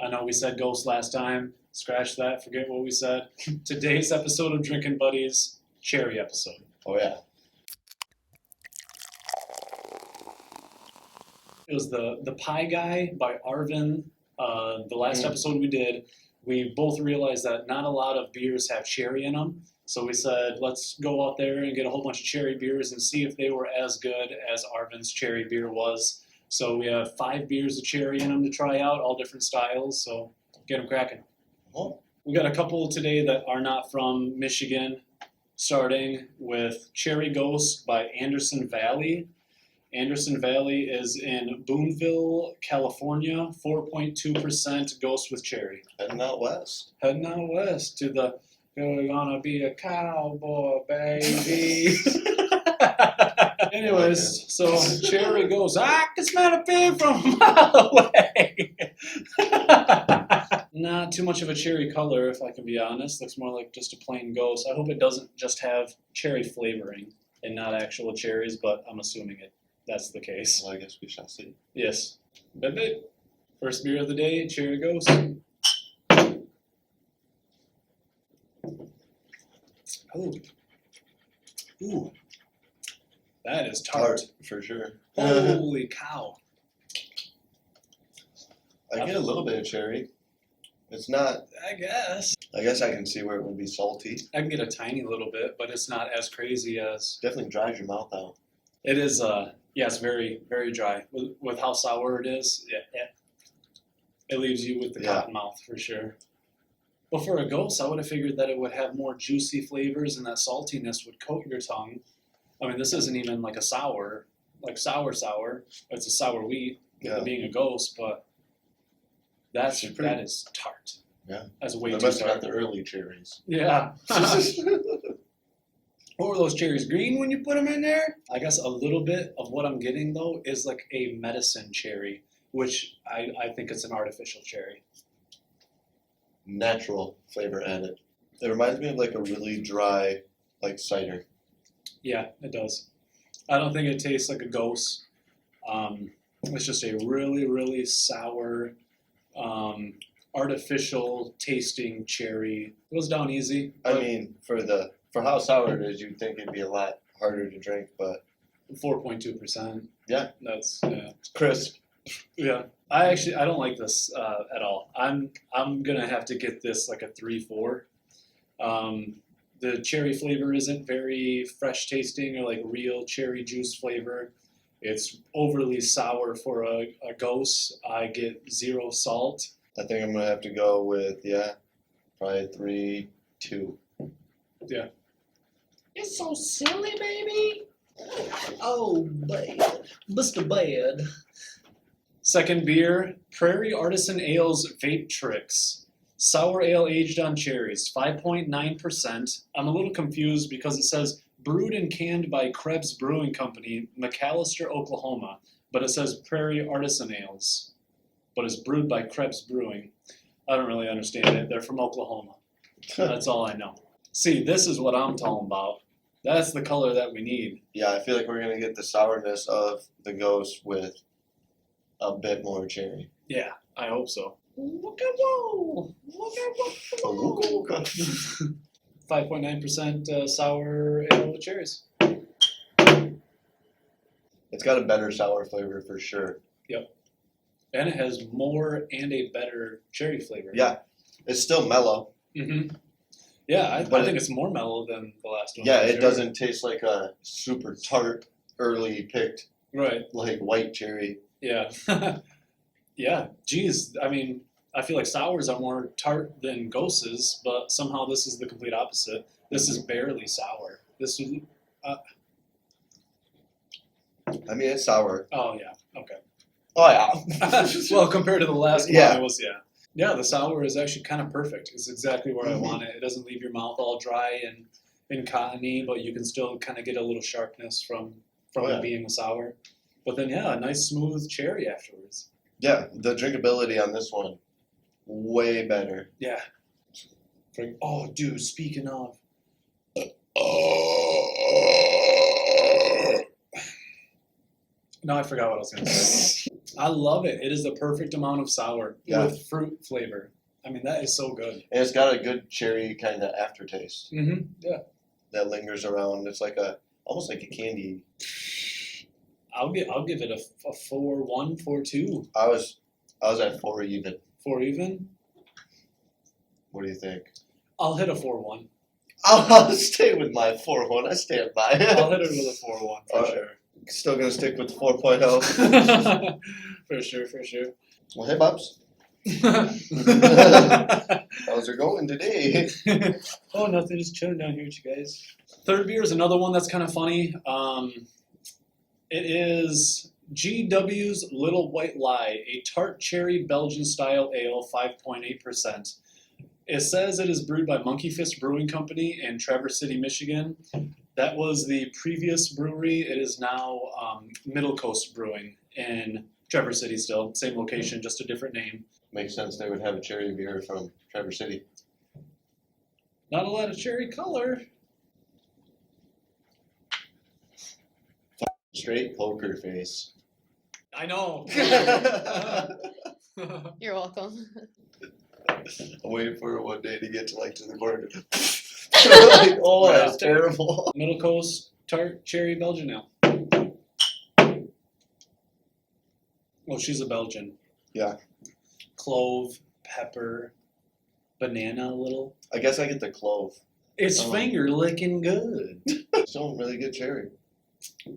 I know we said Ghost last time. Scratch that. Forget what we said. Today's episode of Drinking Buddies, cherry episode. Oh, yeah. It was the Pie Guy by Arvin. The last episode we did, we both realized that not a lot of beers have cherry in them. So we said, let's go out there and get a whole bunch of cherry beers and see if they were as good as Arvin's cherry beer was. So we have 5 beers of cherry in them to try out, all different styles. So get them cracking. Oh. We got a couple today that are not from Michigan, starting with Cherry Gose by Anderson Valley. Anderson Valley is in Boonville, California, 4.2% Ghost with cherry. Heading out west. Heading out west to the, you're gonna be a cowboy, baby. Anyways, so cherry goes, I can smell a pig from a mile away. Not too much of a cherry color, if I can be honest. Looks more like just a plain Ghost. I hope it doesn't just have cherry flavoring and not actual cherries, but I'm assuming that's the case. Well, I guess we shall see. Yes. Baby. First beer of the day, Cherry Ghost. Oh. Ooh. That is tart. For sure. Holy cow. I get a little bit of cherry. It's not... I guess I can see where it would be salty. I can get a tiny little bit, but it's not as crazy as... Definitely dries your mouth out. It is, yeah, it's very, very dry. With how sour it is, yeah. It leaves you with the cotton mouth for sure. But for a Ghost, I would have figured that it would have more juicy flavors and that saltiness would coat your tongue. I mean, this isn't even like a sour, like sour. It's a sour wheat, being a Ghost, but that is tart. Yeah. That's way too too tart. tart. Got the early cherries. Yeah. What were those cherries? Green when you put them in there? I guess a little bit of what I'm getting, though, is like a medicine cherry, which I think it's an artificial cherry. Natural flavor added. It reminds me of like a really dry, like cider. Yeah, it does. I don't think it tastes like a Ghost. It's just a really, really sour, artificial tasting cherry. It goes down easy. I mean, for how sour it is, you'd think it'd be a lot harder to drink, but 4.2%. Yeah, That's it's crisp. Yeah, I don't like this at all. I'm gonna have to get this like a 3-4. The cherry flavor isn't very fresh tasting or like real cherry juice flavor. It's overly sour for a Ghost. I get 0 salt. I think I'm gonna have to go with probably 3-2. Yeah. It's so silly, baby. Oh, bad. Mr. Bad. Second beer, Prairie Artisan Ale's Vape Tricks. Sour ale aged on cherries, 5.9%. I'm a little confused because it says brewed and canned by Krebs Brewing Company, McAllister, Oklahoma. But it says Prairie Artisan Ales. But it's brewed by Krebs Brewing. I don't really understand it. They're from Oklahoma. That's all I know. See, this is what I'm talking about. That's the color that we need. Yeah, I feel like we're going to get the sourness of the Ghost with a bit more cherry. Yeah, I hope so. Look at whoa! Look at whoa! 5.9% sour ale with cherries. It's got a better sour flavor for sure. Yep. And it has more and a better cherry flavor. Yeah, it's still mellow. Mm-hmm. Yeah, I think it's more mellow than the last one. Yeah, it doesn't taste like a super tart, early picked, right, like white cherry. Yeah. Yeah, geez, I mean, I feel like sours are more tart than Ghostes, but somehow this is the complete opposite. This is barely sour. This is... I mean, it's sour. Oh, yeah, okay. Oh, yeah. Well, compared to the last one, Yeah. it was, yeah. Yeah, the sour is actually kind of perfect. It's exactly where I want it. It doesn't leave your mouth all dry and cottony, but you can still kind of get a little sharpness from it being a sour. But then, yeah, a nice smooth cherry afterwards. Yeah, the drinkability on this one, way better. Yeah. Oh, dude, speaking of. No, I forgot what I was going to say. I love it. It is the perfect amount of sour with fruit flavor. I mean, that is so good. And it's got a good cherry kind of aftertaste. Mm-hmm. Yeah. That lingers around. It's like almost like a candy. I'll give it a 4-1, 4-2. I was at 4 even. 4 even? What do you think? I'll hit a 4-1. I'll stay with my 4-1. I stand by it. I'll hit it with a 4-1 for sure. Still gonna stick with 4.0. For sure. Well, hey, Bubs. How's it going today? Oh, nothing. Just chilling down here with you guys. Third beer is another one that's kind of funny. It is GW's Little White Lie, a tart cherry Belgian style ale, 5.8%. It says it is brewed by Monkey Fist Brewing Company in Traverse City, Michigan. That was the previous brewery. It is now Middle Coast Brewing in Traverse City still. Same location, just a different name. Makes sense they would have a cherry beer from Traverse City. Not a lot of cherry color. Straight poker face. I know. You're welcome. I'm waiting for it one day to get to the corner. Like, oh, that's terrible. Middle Coast tart cherry Belgian ale. Well, she's a Belgian. Yeah. Clove, pepper, banana a little. I guess I get the clove. It's finger licking good. Still really good cherry.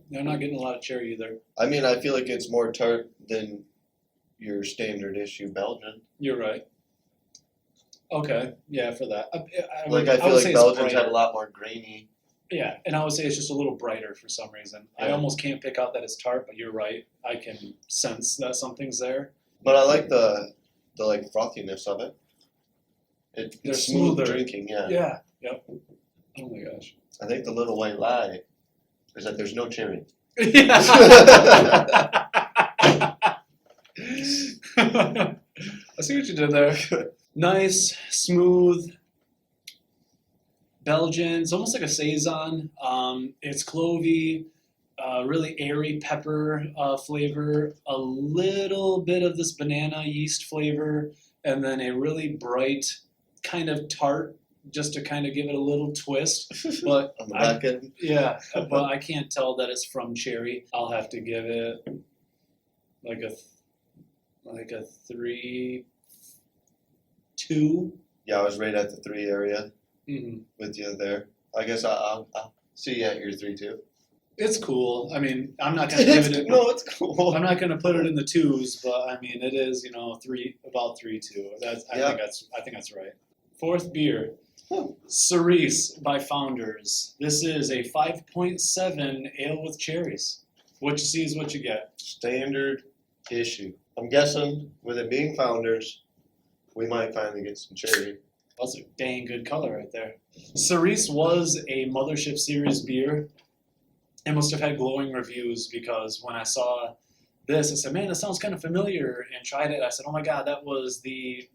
They're not getting a lot of cherry either. I mean, I feel like it's more tart than your standard issue Belgian. You're right. Okay, yeah, for that. I feel like Belgians have a lot more grainy. Yeah, and I would say it's just a little brighter for some reason. Yeah. I almost can't pick out that it's tart, but you're right. I can sense that something's there. But I like the frothiness of it. It's They're smooth smoother. drinking, yeah. Yeah, yep. Oh my gosh. I think the little white lie is that there's no cherry. Yeah. I see what you did there. Nice, smooth, Belgian. It's almost like a saison. It's clovey, really airy pepper flavor, a little bit of this banana yeast flavor, and then a really bright kind of tart, just to kind of give it a little twist. But On the back end. yeah, but I can't tell that it's from cherry. I'll have to give it like a 3-2. Yeah, I was right at the 3 area Mm-hmm. with you there. I guess I'll see you at your 3-2. It's cool. I mean, I'm not gonna give it. No, it's cool. I'm not gonna put it in the 2s, but I mean, it is about 3-2. I think that's right. Fourth beer, Cerise by Founders. This is a 5.7 ale with cherries. What you see is what you get. Standard issue. I'm guessing with it being Founders, we might finally get some cherry. That's a dang good color right there. Cerise was a Mothership Series beer. It must have had glowing reviews because when I saw this, I said, man, that sounds kind of familiar, and tried it. I said, oh my god, that was the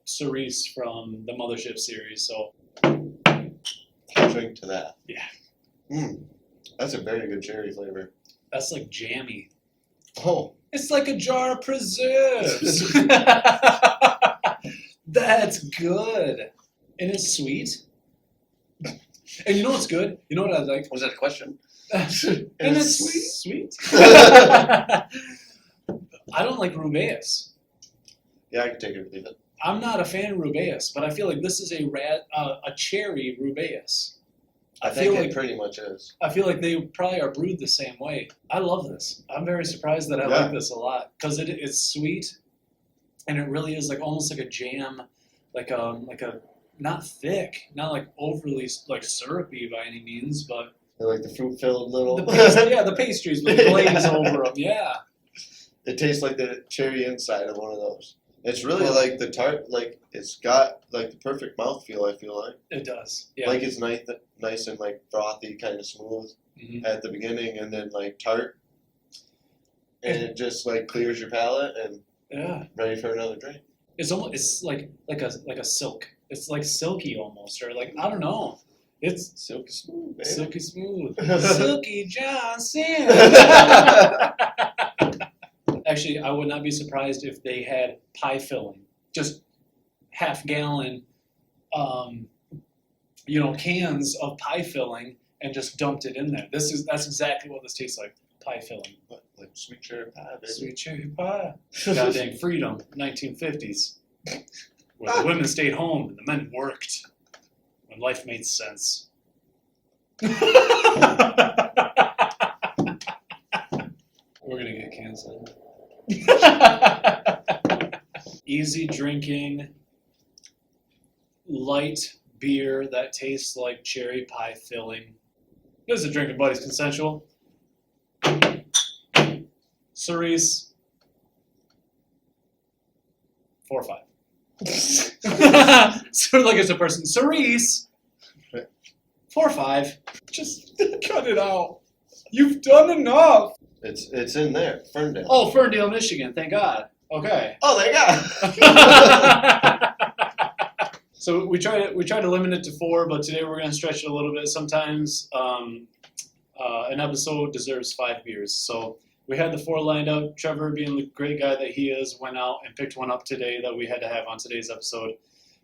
Cerise from the Mothership Series. So I'll drink to that. Yeah. That's a very good cherry flavor. That's like jammy. Oh. It's like a jar of preserves. That's good. And it's sweet. And you know what's good? You know what I like? Was that a question? And it's sweet. I don't like Rubaeus. Yeah, I can take it or leave it. I'm not a fan of Rubaeus, but I feel like this is a cherry Rubaeus. I think it pretty much is. I feel like they probably are brewed the same way. I love this. I'm very surprised that I like this a lot because it's sweet, and it really is like almost like a jam, like a not thick, not like overly like syrupy by any means, but They're like the fruit-filled little. the pastries with the glaze over them. Yeah. It tastes like the cherry inside of one of those. It's really like the tart, like it's got like the perfect mouthfeel. I feel like It does. Yeah. like it's nice and like frothy, kind of smooth at the beginning, and then like tart, and it just like clears your palate and ready for another drink. It's like a silk. It's like silky almost, or like I don't know. It's Silky smooth, baby. silky smooth. Silky Johnson. Actually, I would not be surprised if they had pie filling, just half-gallon, cans of pie filling, and just dumped it in there. That's exactly what this tastes like. Pie filling. What, like sweet cherry pie, baby? Sweet cherry pie. Goddamn freedom, 1950s. Where the women stayed home and the men worked. When life made sense. We're gonna get canceled. Easy drinking, light beer that tastes like cherry pie filling. This is a drinking buddies consensual. Cerise. 4 or 5. Sort of like it's a person. Cerise. 4 or 5. Just cut it out. You've done enough. It's in there, Ferndale. Oh, Ferndale, Michigan. Thank God. Okay. Oh, they got. So we try to limit it to 4, but today we're going to stretch it a little bit. Sometimes an episode deserves 5 beers. So we had the 4 lined up. Trevor, being the great guy that he is, went out and picked one up today that we had to have on today's episode.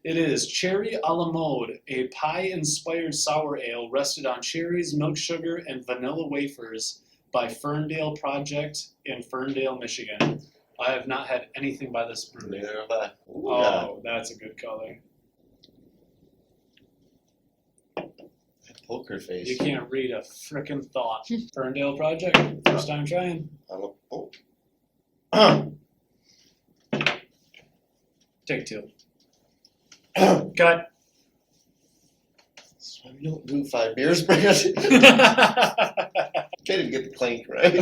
It is Cherry a la Mode, a pie-inspired sour ale rested on cherries, milk sugar, and vanilla wafers by Ferndale Project in Ferndale, Michigan. I have not had anything by this brewery. Neither have I. Ooh, oh, that's a good color. Poker face. You can't read a frickin' thought. Ferndale Project, first time trying. Take 2. Cut. So we don't do 5 beers, Brad. Can't even get the clank right.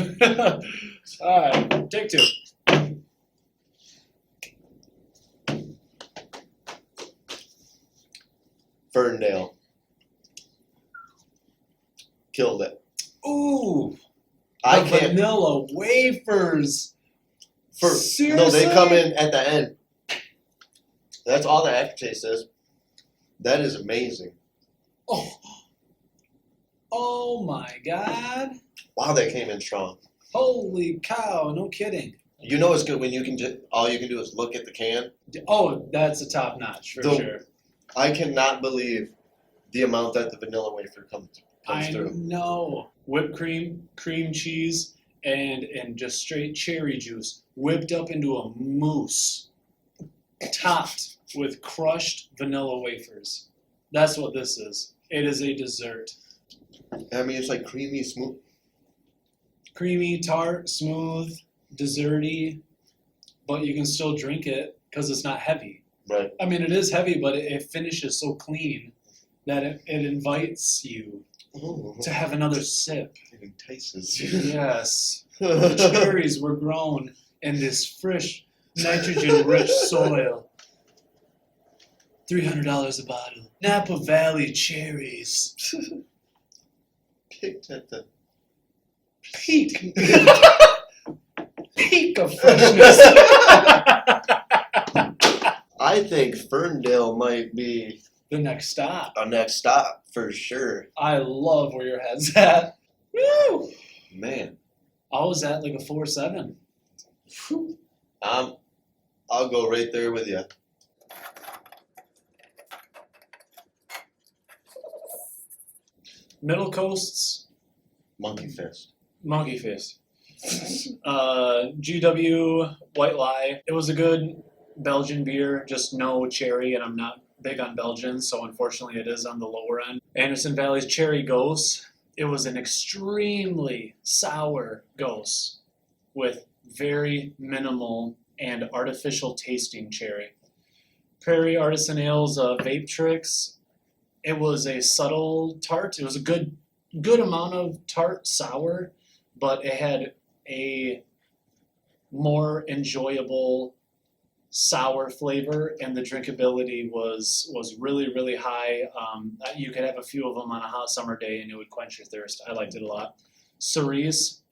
Alright, take 2. Ferndale. Killed it. Ooh! I the can't. Vanilla wafers! Seriously? No, they come in at the end. That's all the aftertaste is. That is amazing. Oh my God! Wow, they came in strong. Holy cow! No kidding. You know it's good when you can just all you can do is look at the can. Oh, that's a top notch for sure. I cannot believe the amount that the vanilla wafer comes through. I know. Whipped cream, cream cheese, and just straight cherry juice whipped up into a mousse, topped with crushed vanilla wafers. That's what this is. It is a dessert. I mean, it's like creamy, smooth. Creamy, tart, smooth, desserty, but you can still drink it because it's not heavy. Right. I mean, it is heavy, but it finishes so clean that it invites you to have another sip. It entices. Yes. The cherries were grown in this fresh, nitrogen-rich soil. $300 a bottle. Napa Valley cherries. Picked at the Peak. Peak of freshness. I think Ferndale might be The next stop. our next stop for sure. I love where your head's at. Woo! Man, I was at like a 4.7. I'll go right there with you. Middle Coast's Monkey Fist. Monkey Fist. GW White Lie. It was a good Belgian beer, just no cherry, and I'm not big on Belgian, so unfortunately it is on the lower end. Anderson Valley's Cherry Gose. It was an extremely sour Gose with very minimal and artificial tasting cherry. Prairie Artisan Ales Vape Tricks. It was a subtle tart. It was a good amount of tart sour, but it had a more enjoyable sour flavor, and the drinkability was really, really high. You could have a few of them on a hot summer day and it would quench your thirst. I liked it a lot. Cerise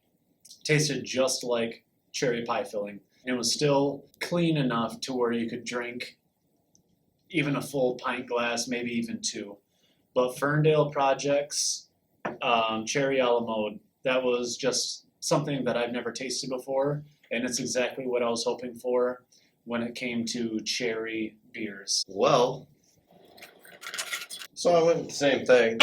tasted just like cherry pie filling. It was still clean enough to where you could drink even a full pint glass, maybe even 2. But Ferndale Project's Cherry a la Mode, that was just something that I've never tasted before. and it's exactly what I was hoping for when it came to cherry beers. Well, so I went with the same thing.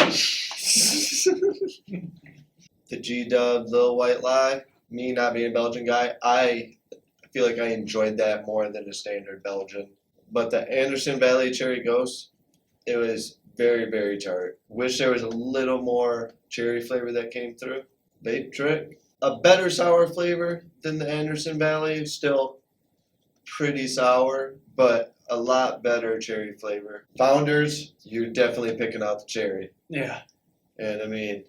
The G-Dub, Little White Lie. Me not being a Belgian guy, I feel like I enjoyed that more than a standard Belgian. But the Anderson Valley Cherry Ghost, it was very, very tart. Wish there was a little more cherry flavor that came through. Vape Trick, a better sour flavor than the Anderson Valley. Still pretty sour, but a lot better cherry flavor. Founders, you're definitely picking out the cherry. Yeah. And I mean,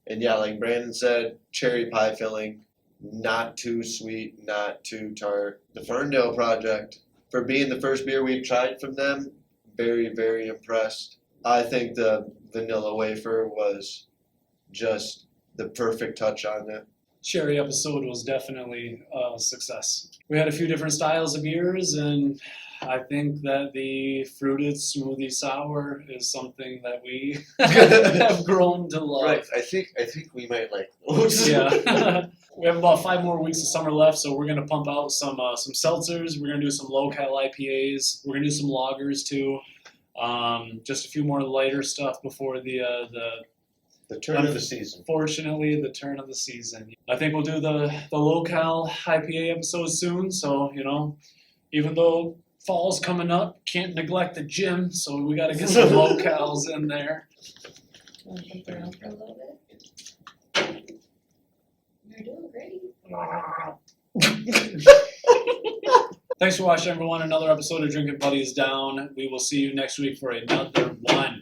and yeah, like Brandon said, cherry pie filling, not too sweet, not too tart. The Ferndale project, for being the first beer we've tried from them, very, very impressed. I think the vanilla wafer was just the perfect touch on it. Cherry episode was definitely a success. We had a few different styles of beers, and I think that the fruited smoothie sour is something that we have grown to love. Right, I think we might like those. Yeah. We have about 5 more weeks of summer left, so we're gonna pump out some seltzers. We're gonna do some low-cal IPAs. We're gonna do some lagers too. Just a few more lighter stuff before the turn of the season. Fortunately, the turn of the season. I think we'll do the low-cal IPA episode soon. So even though fall's coming up, can't neglect the gym. So we got to get some low-cals in there. Want to play around for a little bit? You're doing great. Thanks for watching, everyone. Another episode of Drinking Buddies Down. We will see you next week for another one.